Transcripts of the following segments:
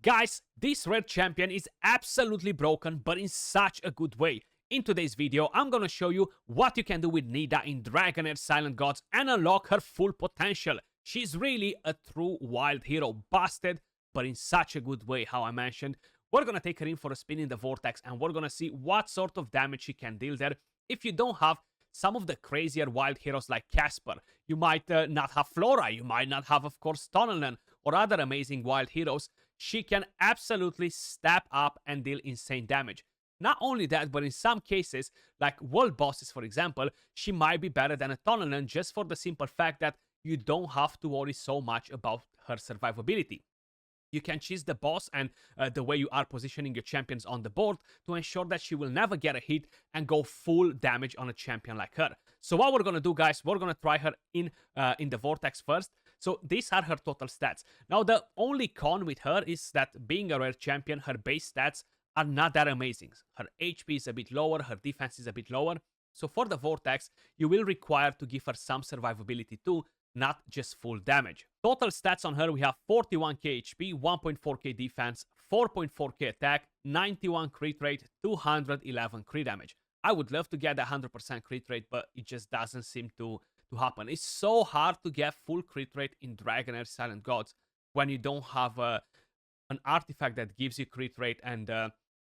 Guys, this red champion is absolutely broken, but in such a good way. In today's video, I'm gonna show you what you can do with Nida in Dragonheir Silent Gods and unlock her full potential. She's really a true wild hero, busted, but in such a good way, how I mentioned. We're gonna take her in for a spin in the Vortex, and we're gonna see what sort of damage she can deal there. If you don't have some of the crazier wild heroes like Casper, you might not have Flora, you might not have, of course, Tonan, or other amazing wild heroes, she can absolutely step up and deal insane damage. Not only that, but in some cases, like world bosses for example, she might be better than a Tonan just for the simple fact that you don't have to worry so much about her survivability. You can choose the boss and the way you are positioning your champions on the board to ensure that she will never get a hit and go full damage on a champion like her. So what we're gonna do, guys, we're gonna try her in the Vortex first. So these are her total stats. Now the only con with her is that being a rare champion, her base stats are not that amazing. Her HP is a bit lower, her defense is a bit lower. So for the Vortex, you will require to give her some survivability too, not just full damage. Total stats on her, we have 41k HP, 1.4k defense, 4.4k attack, 91 crit rate, 211 crit damage. I would love to get a 100% crit rate, but it just doesn't seem to happen. It's so hard to get full crit rate in Dragonheir Silent Gods when you don't have an artifact that gives you crit rate and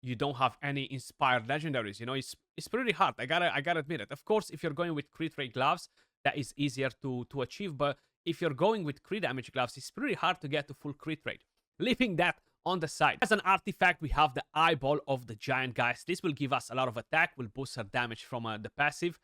you don't have any inspired legendaries. You know, it's pretty hard. I gotta admit it. Of course, if you're going with crit rate gloves, that is easier to achieve. But if you're going with crit damage gloves, it's pretty hard to get to full crit rate. Leaving that on the side. As an artifact, we have the Eyeball of the Giant, guys. This will give us a lot of attack, will boost her damage from the passive.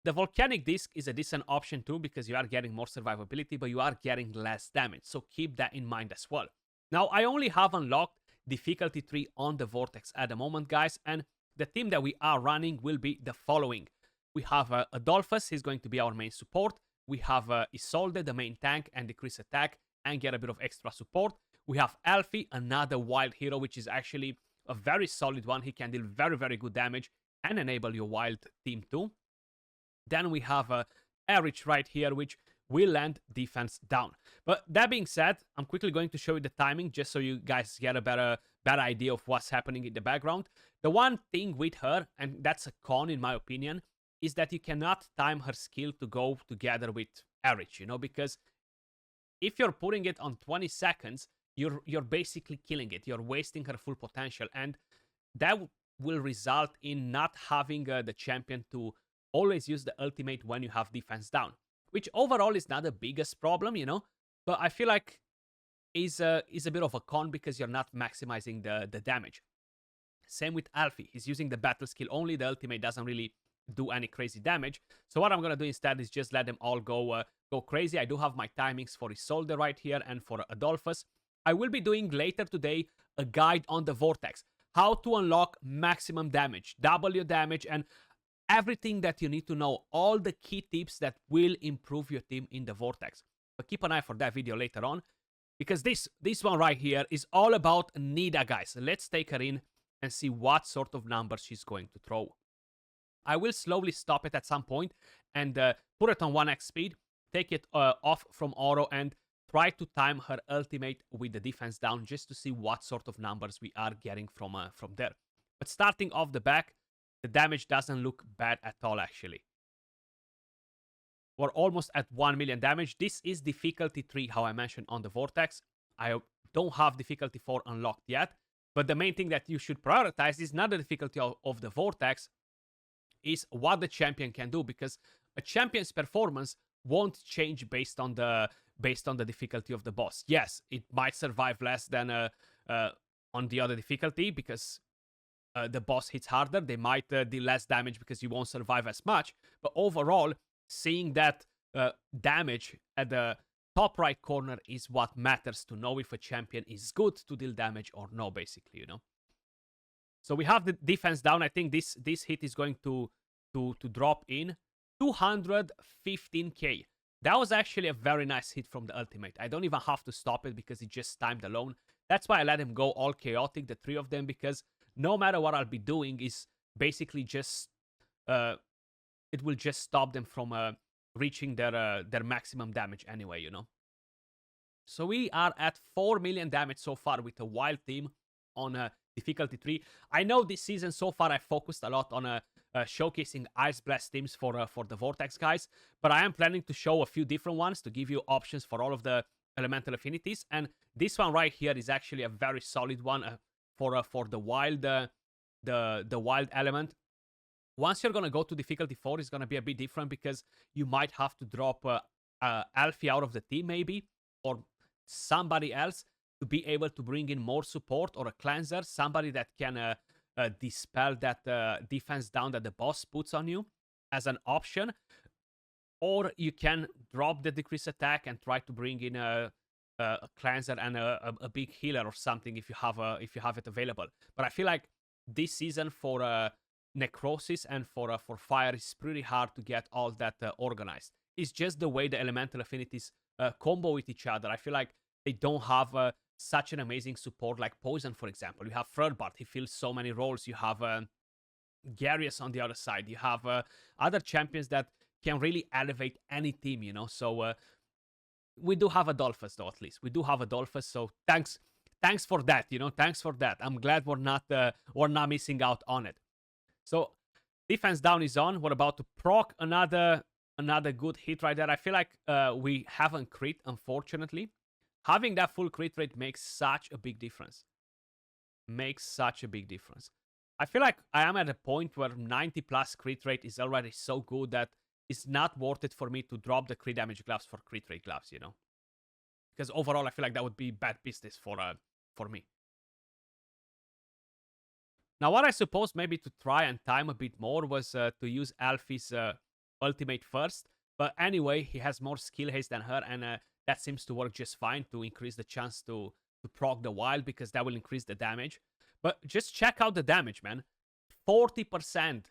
The Volcanic Disc is a decent option too because you are getting more survivability, but you are getting less damage. So keep that in mind as well. Now, I only have unlocked difficulty 3 on the Vortex at the moment, guys. And the team that we are running will be the following. We have Adolphus, he's going to be our main support. We have Isolde, the main tank, and decrease attack and get a bit of extra support. We have Alfie, another wild hero, which is actually a very solid one. He can deal very, very good damage and enable your wild team too. Then we have Erich right here, which will land defense down. But that being said, I'm quickly going to show you the timing just so you guys get a better idea of what's happening in the background. The one thing with her, and that's a con in my opinion, is that you cannot time her skill to go together with Erich, you know, because if you're putting it on 20 seconds, you're basically killing it. You're wasting her full potential, and that will result in not having the champion to always use the ultimate when you have defense down, which overall is not the biggest problem, you know, but I feel like is a bit of a con because you're not maximizing the damage. Same with Alfie. He's using the battle skill only. The ultimate doesn't really do any crazy damage. So what I'm going to do instead is just let them all go crazy. I do have my timings for Isolde right here and for Adolphus. I will be doing later today a guide on the Vortex. How to unlock maximum damage, double your damage, and everything that you need to know. All the key tips that will improve your team in the Vortex. But keep an eye for that video later on. Because this one right here is all about Nida, guys. Let's take her in and see what sort of numbers she's going to throw. I will slowly stop it at some point and put it on 1x speed, take it off from auto, and try to time her ultimate with the defense down just to see what sort of numbers we are getting from there. But starting off the back, the damage doesn't look bad at all, actually. We're almost at 1 million damage. This is difficulty 3, how I mentioned on the Vortex. I don't have difficulty 4 unlocked yet. But the main thing that you should prioritize is not the difficulty of the Vortex, is what the champion can do, because a champion's performance won't change based on the difficulty of the boss. Yes, it might survive less than on the other difficulty because the boss hits harder. They might deal less damage because you won't survive as much. But overall, seeing that damage at the top right corner is what matters to know if a champion is good to deal damage or no, basically, you know. So we have the defense down. I think this hit is going to drop in 215k. That was actually a very nice hit from the ultimate. I don't even have to stop it because it just timed alone. That's why I let him go all chaotic, the 3 of them, because no matter what I'll be doing is basically just it will just stop them from reaching their maximum damage anyway, you know. So we are at 4 million damage so far with a wild team on difficulty 3. I know this season so far I focused a lot on showcasing Ice Blast teams for the Vortex guys, but I am planning to show a few different ones to give you options for all of the elemental affinities. And this one right here is actually a very solid one for the wild the wild element. Once you're gonna go to difficulty 4, it's gonna be a bit different because you might have to drop Alfie out of the team maybe, or somebody else to be able to bring in more support or a cleanser, somebody that can dispel that defense down that the boss puts on you as an option. Or you can drop the decrease attack and try to bring in a cleanser and a big healer or something if you have it available. But I feel like this season for necrosis and for fire is pretty hard to get all that organized. It's just the way the elemental affinities combo with each other. I feel like they don't have such an amazing support like Poison, for example. You have Frorbart, he fills so many roles. You have Garius on the other side. You have other champions that can really elevate any team, you know. So we do have Adolphus, though, at least. We do have Adolphus, so thanks for that, you know. Thanks for that. I'm glad we're not missing out on it. So defense down is on. We're about to proc another good hit right there. I feel like we haven't crit, unfortunately. Having that full crit rate makes such a big difference. Makes such a big difference. I feel like I am at a point where 90 plus crit rate is already so good that it's not worth it for me to drop the crit damage gloves for crit rate gloves, you know? Because overall, I feel like that would be bad business for me. Now, what I suppose maybe to try and time a bit more was to use Alfie's ultimate first. But anyway, he has more skill haste than her, and that seems to work just fine to increase the chance to proc the wild, because that will increase the damage. But just check out the damage, man. 40%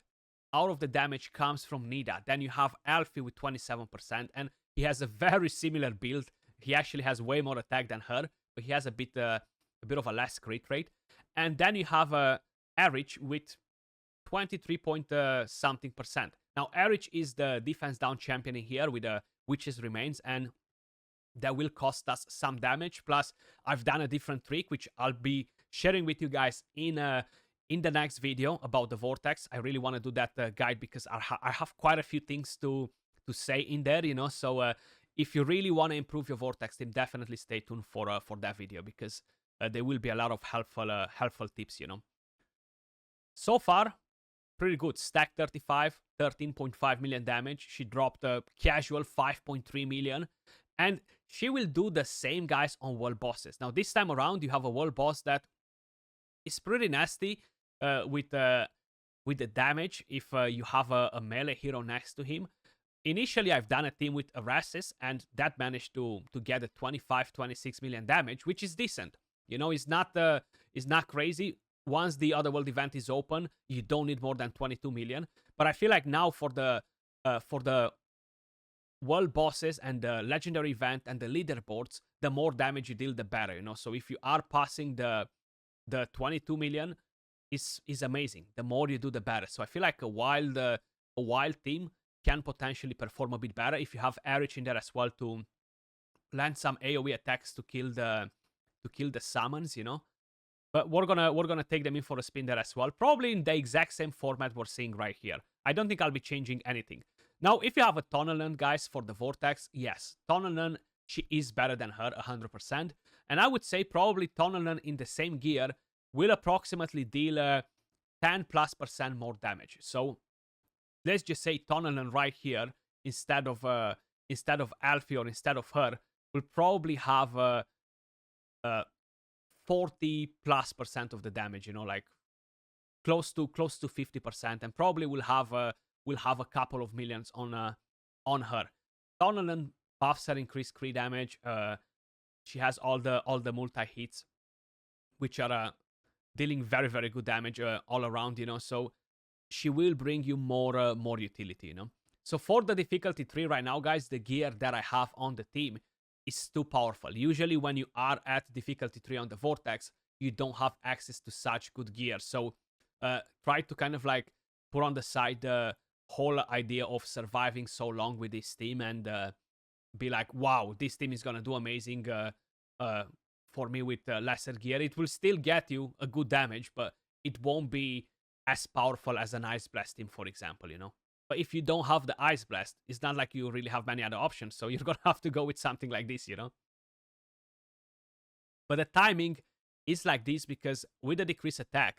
out of the damage comes from Nida. Then you have Alfie with 27%, and he has a very similar build. He actually has way more attack than her, but he has a bit of a less crit rate. And then you have Erich with 23 point something percent. Now, Erich is the defense down champion in here with Witch's Remains, and that will cost us some damage. Plus, I've done a different trick, which I'll be sharing with you guys in the next video about the Vortex. I really want to do that guide because I have quite a few things to say in there, you know. So if you really want to improve your Vortex team, definitely stay tuned for that video, because there will be a lot of helpful tips, you know. So far, pretty good. Stack 35, 13.5 million damage. She dropped a casual 5.3 million. And she will do the same, guys, on world bosses. Now, this time around, you have a world boss that is pretty nasty with the damage if you have a melee hero next to him. Initially, I've done a team with Arasis, and that managed to get a 25-26 million damage, which is decent. You know, it's not crazy. Once the other world event is open, you don't need more than 22 million. But I feel like now for the world bosses and the legendary event and the leaderboards, the more damage you deal, the better, you know. So if you are passing the 22 million, is amazing. The more you do, the better. So I feel like a wild team can potentially perform a bit better if you have Erich in there as well to land some AoE attacks to kill the summons, you know. But we're gonna take them in for a spin there as well, probably in the exact same format we're seeing right here. I don't think I'll be changing anything. Now, if you have a Tonan, guys, for the Vortex, yes, Tonan, she is better than her 100%. And I would say probably Tonan in the same gear will approximately deal 10+% more damage. So let's just say Tonan right here, instead of Alfie or instead of her, will probably have 40+% of the damage, you know, like close to 50%, and probably will have a couple of millions on her. Tonan buffs her increased crit damage. She has all the multi hits, which are dealing very, very good damage all around, you know. So she will bring you more utility, you know. So for the difficulty 3 right now, guys, the gear that I have on the team is too powerful. Usually when you are at difficulty 3 on the Vortex, you don't have access to such good gear. So try to kind of like put on the side the whole idea of surviving so long with this team and be like, wow, this team is gonna do amazing for me with lesser gear. It will still get you a good damage, but it won't be as powerful as an Ice Blast team, for example, you know? But if you don't have the Ice Blast, it's not like you really have many other options, so you're gonna have to go with something like this, you know? But the timing is like this because with the decrease attack,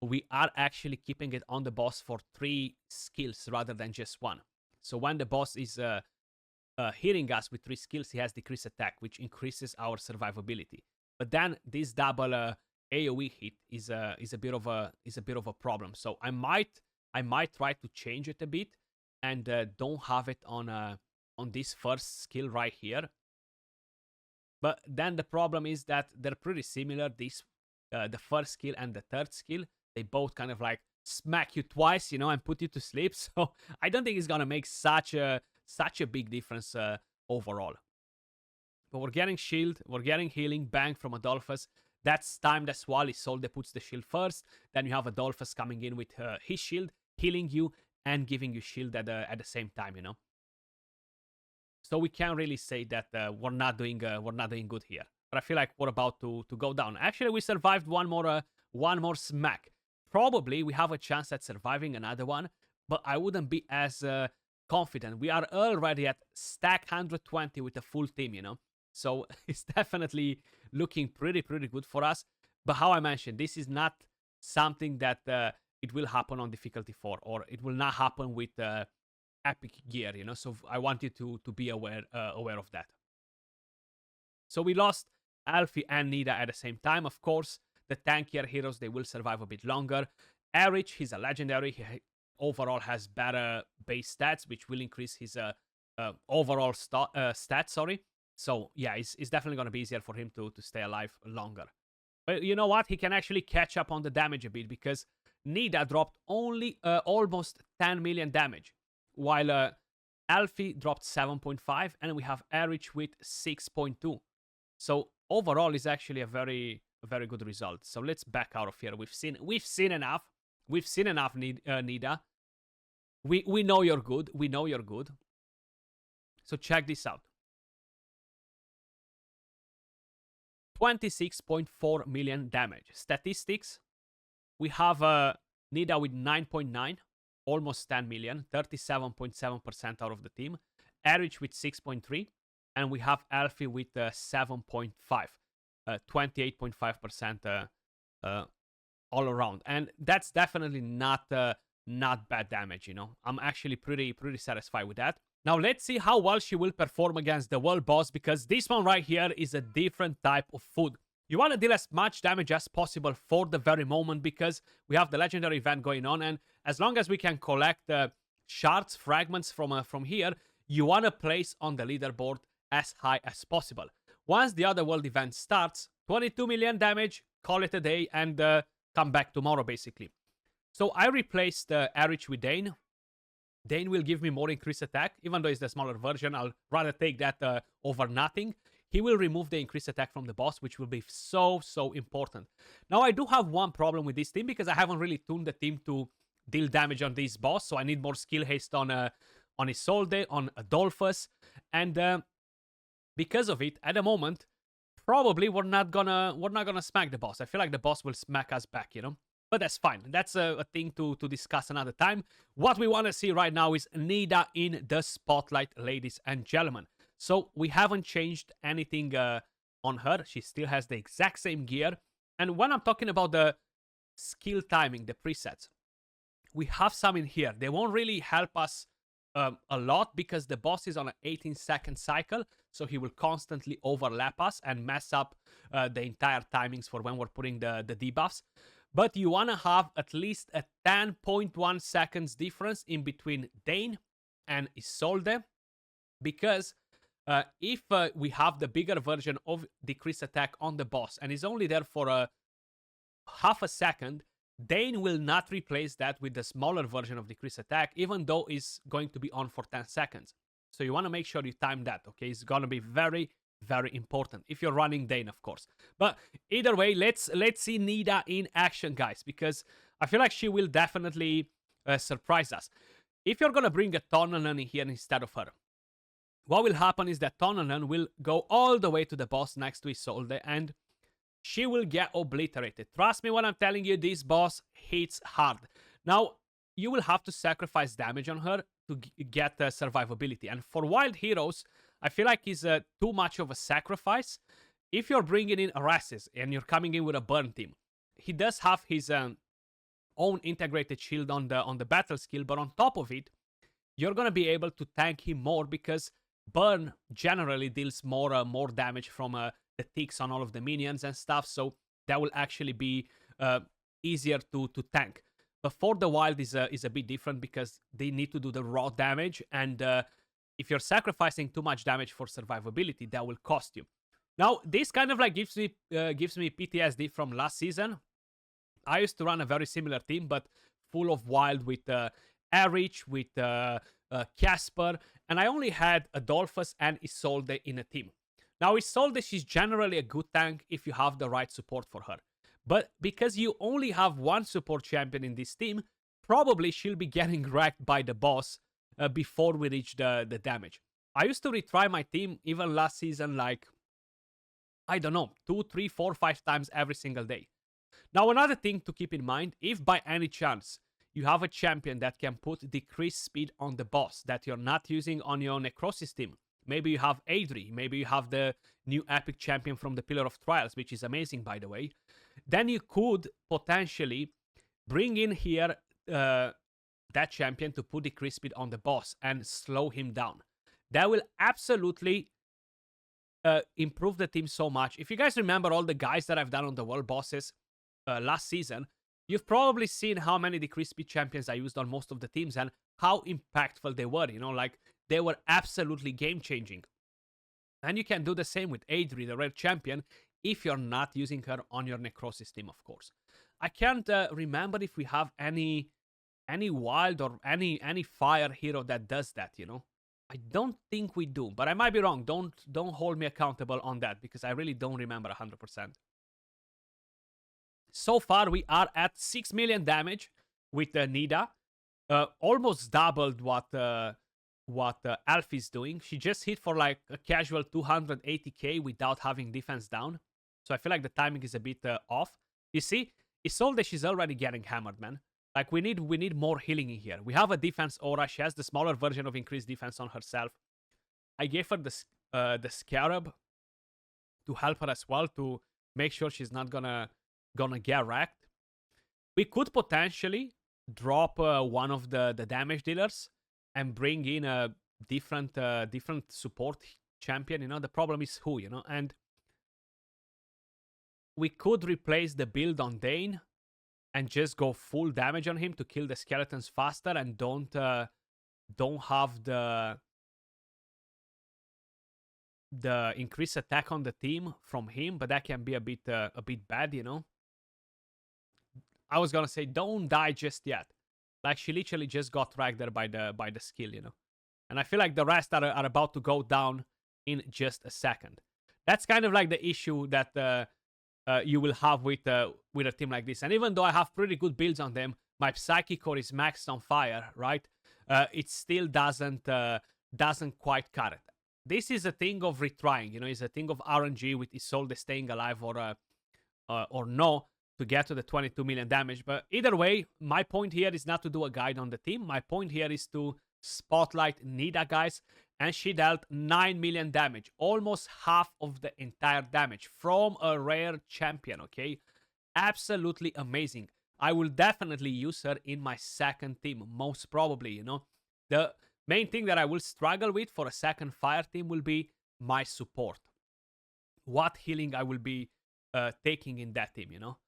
we are actually keeping it on the boss for 3 skills rather than just 1. So when the boss is hitting us with 3 skills, he has decreased attack, which increases our survivability. But then this double AOE hit is a bit of a problem. So I might try to change it a bit and don't have it on this first skill right here. But then the problem is that they're pretty similar. The first skill and the third skill, they both kind of like smack you twice, you know, and put you to sleep. So I don't think it's gonna make such a big difference overall. But we're getting shield, we're getting healing, bang from Adolphus. That's timed as well. Isolde puts the shield first. Then you have Adolphus coming in with his shield, healing you and giving you shield at the same time, you know. So we can't really say that we're not doing good here. But I feel like we're about to go down. Actually, we survived one more smack. Probably we have a chance at surviving another one, but I wouldn't be as confident. We are already at stack 120 with a full team, you know. So it's definitely looking pretty good for us. But how I mentioned, this is not something that it will happen on difficulty 4, or it will not happen with epic gear, you know. So I want you to be aware of that. So we lost Alfie and Nida at the same time. Of course, the tankier heroes, they will survive a bit longer. Erich, he's a legendary. He overall has better base stats, which will increase his overall stats, sorry. So yeah, it's definitely going to be easier for him to stay alive longer. But you know what? He can actually catch up on the damage a bit because Nida dropped only almost 10 million damage, while Alfie dropped 7.5, and we have Erich with 6.2. So overall, it's actually a very good result. So let's back out of here. We've seen enough. We've seen enough, Nida. We know you're good. We know you're good. So check this out. 26.4 million damage. Statistics. We have Nida with 9.9. Almost 10 million, 37.7% out of the team. Erich with 6.3, and we have Alfie with 7.5, 28.5% all around. And that's definitely not bad damage, you know. I'm actually pretty satisfied with that. Now let's see how well she will perform against the world boss, because this one right here is a different type of food. You want to deal as much damage as possible for the very moment, because we have the legendary event going on, and as long as we can collect shards, fragments from here, you want to place on the leaderboard as high as possible. Once the other world event starts, 22 million damage, call it a day, and come back tomorrow, basically. So I replaced Erich with Dane. Dane will give me more increased attack, even though it's the smaller version. I'll rather take that over nothing. He will remove the increased attack from the boss, which will be so important. Now, I do have one problem with this team, because I haven't really tuned the team to deal damage on this boss, so I need more skill haste on Isolde, on Adolphus, and because of it, at the moment, probably we're not gonna smack the boss. I feel like the boss will smack us back, you know? But that's fine. That's a thing to discuss another time. What we want to see right now is Nida in the spotlight, ladies and gentlemen. So we haven't changed anything on her. She still has the exact same gear. And when I'm talking about the skill timing, the presets, we have some in here. They won't really help us a lot, because the boss is on an 18-second cycle. So he will constantly overlap us and mess up the entire timings for when we're putting the debuffs. But you want to have at least a 10.1 seconds difference in between Dane and Isolde, because if we have the bigger version of decreased attack on the boss and is only there for half a second, Dane will not replace that with the smaller version of decreased attack, even though it's going to be on for 10 seconds. So you want to make sure you time that, okay? It's going to be very important if you're running Dane, of course. But either way, let's see Nida in action, guys, because I feel like she will definitely surprise us. If you're going to bring a Tonan in here instead of her, what will happen is that Tonan will go all the way to the boss next to Isolde, and she will get obliterated. Trust me when I'm telling you, this boss hits hard. Now, you will have to sacrifice damage on her to get survivability. And for wild heroes, I feel like it's too much of a sacrifice. If you're bringing in Arasis and you're coming in with a burn team, he does have his own integrated shield on the battle skill, but on top of it, you're gonna be able to tank him more because burn generally deals more damage from the ticks on all of the minions and stuff. So that will actually be easier to tank. But for the wild is a bit different because they need to do the raw damage, and if you're sacrificing too much damage for survivability, that will cost you. Now, this kind of like gives me PTSD from last season. I used to run a very similar team, but full of wild with Erich, with Casper, and I only had Adolphus and Isolde in a team. Now, Isolde, she's generally a good tank if you have the right support for her. But because you only have one support champion in this team, probably she'll be getting wrecked by the boss before we reach the damage. I used to retry my team even last season, like, I don't know, 2, 3, 4, 5 times every single day. Now, another thing to keep in mind, if by any chance you have a champion that can put decreased speed on the boss that you're not using on your Necrosis team, maybe you have Adri, maybe you have the new epic champion from the Pillar of Trials, which is amazing, by the way, then you could potentially bring in here that champion to put decreased speed on the boss and slow him down. That will absolutely improve the team so much. If you guys remember all the guys that I've done on the world bosses last season, you've probably seen how many decreased speed champions I used on most of the teams and how impactful they were, you know, like they were absolutely game-changing. And you can do the same with Adri, the rare champion, if you're not using her on your Necrosis team, of course. I can't remember if we have any wild or any fire hero that does that, you know. I don't think we do, but I might be wrong. Don't hold me accountable on that because I really don't remember 100%. So far, we are at 6 million damage with Nida. Almost doubled what Alfie's doing. She just hit for like a casual 280k without having defense down. So I feel like the timing is a bit off. You see, Isolde, she's already getting hammered, man. Like, we need more healing in here. We have a defense aura. She has the smaller version of increased defense on herself. I gave her the Scarab to help her as well, to make sure she's not gonna get wrecked. We could potentially drop one of the damage dealers and bring in a different support champion. You know, the problem is who, you know, and we could replace the build on Dane and just go full damage on him to kill the skeletons faster, and don't have the increased attack on the team from him, but that can be a bit bad, you know. I was gonna say don't die just yet. Like, she literally just got wrecked there by the skill, you know. And I feel like the rest are about to go down in just a second. That's kind of like the issue that you will have with a team like this. And even though I have pretty good builds on them, my Psychic Core is maxed on fire, right? It still doesn't quite cut it. This is a thing of retrying, you know. It's a thing of RNG with Isolde staying alive or no, to get to the 22 million damage. But either way, my point here is not to do a guide on the team. My point here is to spotlight Nida, guys. And she dealt 9 million damage, almost half of the entire damage from a rare champion, okay? Absolutely amazing. I will definitely use her in my second team, most probably, you know. The main thing that I will struggle with for a second fire team will be my support. What healing I will be taking in that team, you know.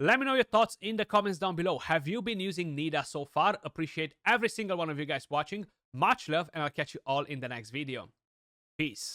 Let me know your thoughts in the comments down below. Have you been using Nida so far? Appreciate every single one of you guys watching. Much love, and I'll catch you all in the next video. Peace.